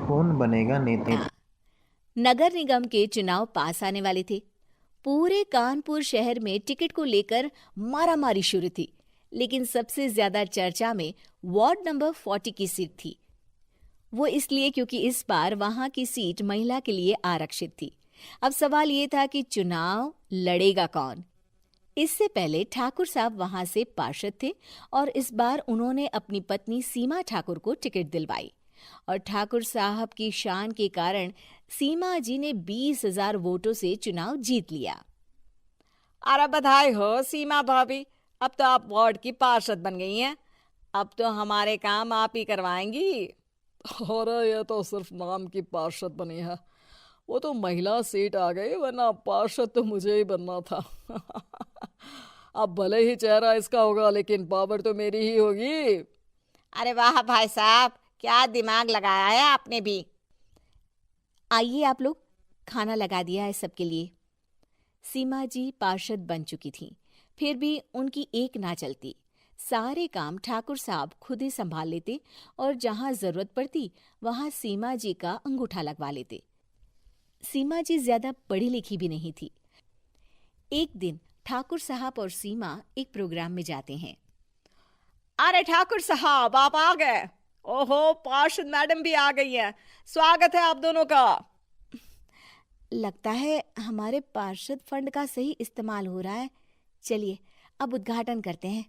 कौन बनेगा नेता? नगर निगम के चुनाव पास आने वाले थे। पूरे कानपुर शहर में टिकट को लेकर मारामारी शुरू थी, लेकिन सबसे ज्यादा चर्चा में वार्ड नंबर 40 की सीट थी। वो इसलिए क्योंकि इस बार वहां की सीट महिला के लिए आरक्षित थी। अब सवाल ये था कि चुनाव लड़ेगा कौन। इससे पहले ठाकुर साहब वहां से पार्षद थे और इस बार उन्होंने अपनी पत्नी सीमा ठाकुर को टिकट दिलवाई और ठाकुर साहब की शान के कारण सीमा जी ने 20,000 वोटों से चुनाव जीत लिया। अरे बधाई हो सीमा भाभी, अब तो आप वार्ड की पार्षद बन गई हैं। अब तो हमारे काम आप ही करवाएंगी। अरे ये तो सिर्फ नाम की पार्षद बनी है, वो तो महिला सीट आ गई, वरना पार्षद तो मुझे ही बनना था। अब भले ही चेहरा इसका होगा, लेकिन पावर तो मेरी ही होगी। अरे वाह भाई साहब, क्या दिमाग लगाया है आपने भी। आइए आप लोग, खाना लगा दिया है सबके लिए। सीमा जी पार्षद बन चुकी थीं, फिर भी उनकी एक ना चलती। सारे काम ठाकुर साहब खुद ही संभाल लेते और जहां जरूरत पड़ती वहां सीमा जी का अंगूठा लगवा लेते। सीमा जी ज्यादा पढ़ी लिखी भी नहीं थी। एक दिन ठाकुर साहब और सीमा एक प्रोग्राम में जाते हैं। अरे ठाकुर साहब, आप आ गए। ओहो, पार्षद मैडम भी आ गई हैं। स्वागत है आप दोनों का। लगता है हमारे पार्षद फंड का सही इस्तेमाल हो रहा है। चलिए अब उद्घाटन करते हैं।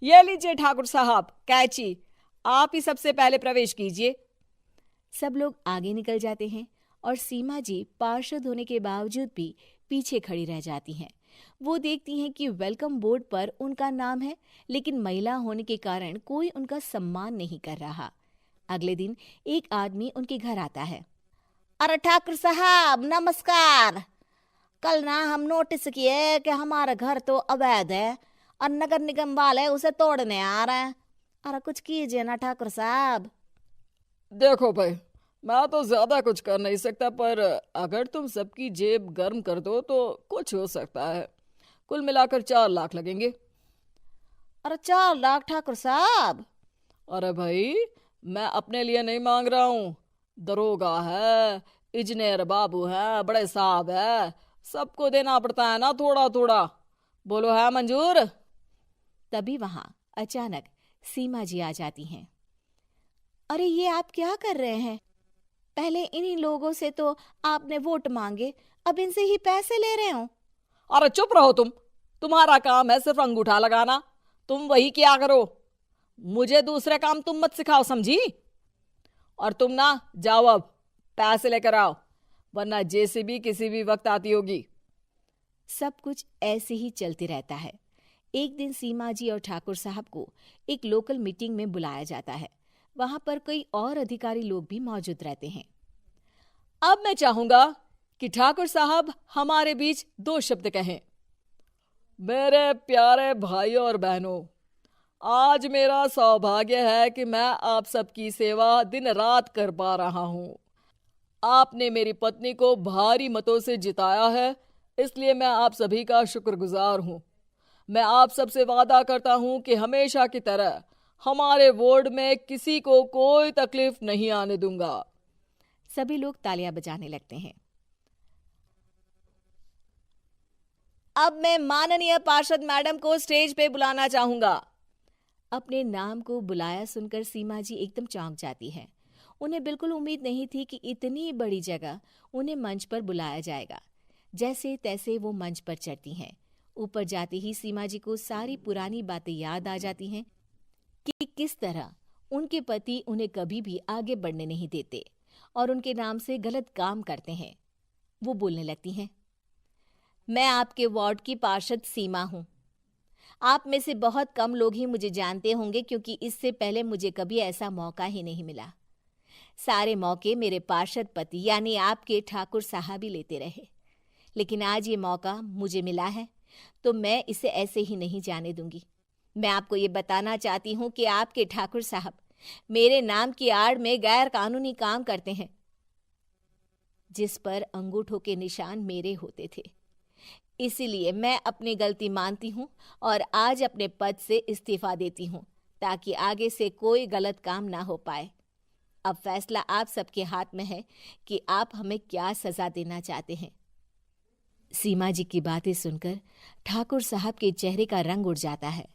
ये लीजिए ठाकुर साहब कैची, आप ही सबसे पहले प्रवेश कीजिए। सब लोग आगे निकल जाते हैं और सीमा जी पार्षद होने के बावजूद भी पीछे खड़ी रह जाती हैं। वो देखती हैं कि वेलकम बोर्ड पर उनका नाम है, लेकिन महिला होने के कारण कोई उनका सम्मान नहीं कर रहा। अगले दिन एक आदमी उनके घर आता है। अरे ठाकुर साहब नमस्कार। कल ना हम नोटिस किए कि हमारा घर तो अवैध है और नगर निगम वाले उसे तोड़ने आ रहे हैं। अरे कुछ कीजिए ना ठाकुर साहब। देखो भाई, मैं तो ज्यादा कुछ कर नहीं सकता, पर अगर तुम सबकी जेब गर्म कर दो तो कुछ हो सकता है। कुल मिलाकर 4 लाख लगेंगे। अरे 4 लाख ठाकुर साहब? अरे भाई, मैं अपने लिए नहीं मांग रहा हूँ। दरोगा है, इंजीनियर बाबू है, बड़े साहब है, सबको देना पड़ता है ना थोड़ा थोड़ा। बोलो है मंजूर? तभी वहां अचानक सीमा जी आ जाती हैं। अरे ये आप क्या कर रहे हैं? पहले इन्हीं लोगों से तो आपने वोट मांगे, अब इनसे ही पैसे ले रहे हो। अरे चुप रहो तुम। तुम्हारा काम है सिर्फ अंगूठा लगाना, तुम वही किया करो। मुझे दूसरे काम तुम मत सिखाओ, समझी? और तुम ना जाओ, अब पैसे लेकर आओ, वरना जेसीबी किसी भी वक्त आती होगी। सब कुछ ऐसे ही चलते रहता है। एक दिन सीमा जी और ठाकुर साहब को एक लोकल मीटिंग में बुलाया जाता है। वहां पर कई और अधिकारी लोग भी मौजूद रहते हैं। अब मैं चाहूंगा कि ठाकुर साहब हमारे बीच 2 शब्द कहें। मेरे प्यारे भाइयों और बहनों, आज मेरा सौभाग्य है कि मैं आप सबकी सेवा दिन रात कर पा रहा हूं। आपने मेरी पत्नी को भारी मतों से जिताया है, इसलिए मैं आप सभी का शुक्रगुजार हूं। मैं आप सबसे वादा करता हूं कि हमेशा की तरह हमारे वार्ड में किसी को कोई तकलीफ नहीं आने दूंगा। सभी लोग तालियां बजाने लगते हैं। अब मैं माननीय पार्षद मैडम को स्टेज पे बुलाना चाहूंगा। अपने नाम को बुलाया सुनकर सीमा जी एकदम चौंक जाती है। उन्हें बिल्कुल उम्मीद नहीं थी कि इतनी बड़ी जगह उन्हें मंच पर बुलाया जाएगा। जैसे तैसे वो मंच पर चढ़ती हैं। ऊपर जाते ही सीमा जी को सारी पुरानी बातें याद आ जाती हैं कि किस तरह उनके पति उन्हें कभी भी आगे बढ़ने नहीं देते और उनके नाम से गलत काम करते हैं। वो बोलने लगती हैं। मैं आपके वार्ड की पार्षद सीमा हूं। आप में से बहुत कम लोग ही मुझे जानते होंगे, क्योंकि इससे पहले मुझे कभी ऐसा मौका ही नहीं मिला। सारे मौके मेरे पार्षद पति यानी आपके ठाकुर साहब ही लेते रहे, लेकिन आज ये मौका मुझे मिला है तो मैं इसे ऐसे ही नहीं जाने दूंगी। मैं आपको ये बताना चाहती हूँ कि आपके ठाकुर साहब मेरे नाम की आड़ में गैर कानूनी काम करते हैं, जिस पर अंगूठों के निशान मेरे होते थे। इसीलिए मैं अपनी गलती मानती हूँ और आज अपने पद से इस्तीफा देती हूँ, ताकि आगे से कोई गलत काम ना हो पाए। अब फैसला आप सबके हाथ में है कि आप हमें क्या सजा देना चाहते हैं। सीमा जी की बातें सुनकर ठाकुर साहब के चेहरे का रंग उड़ जाता है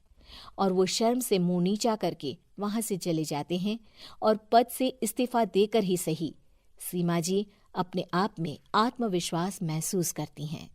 और वो शर्म से मुंह नीचा करके वहां से चले जाते हैं और पद से इस्तीफा देकर ही सही सीमा जी अपने आप में आत्मविश्वास महसूस करती हैं।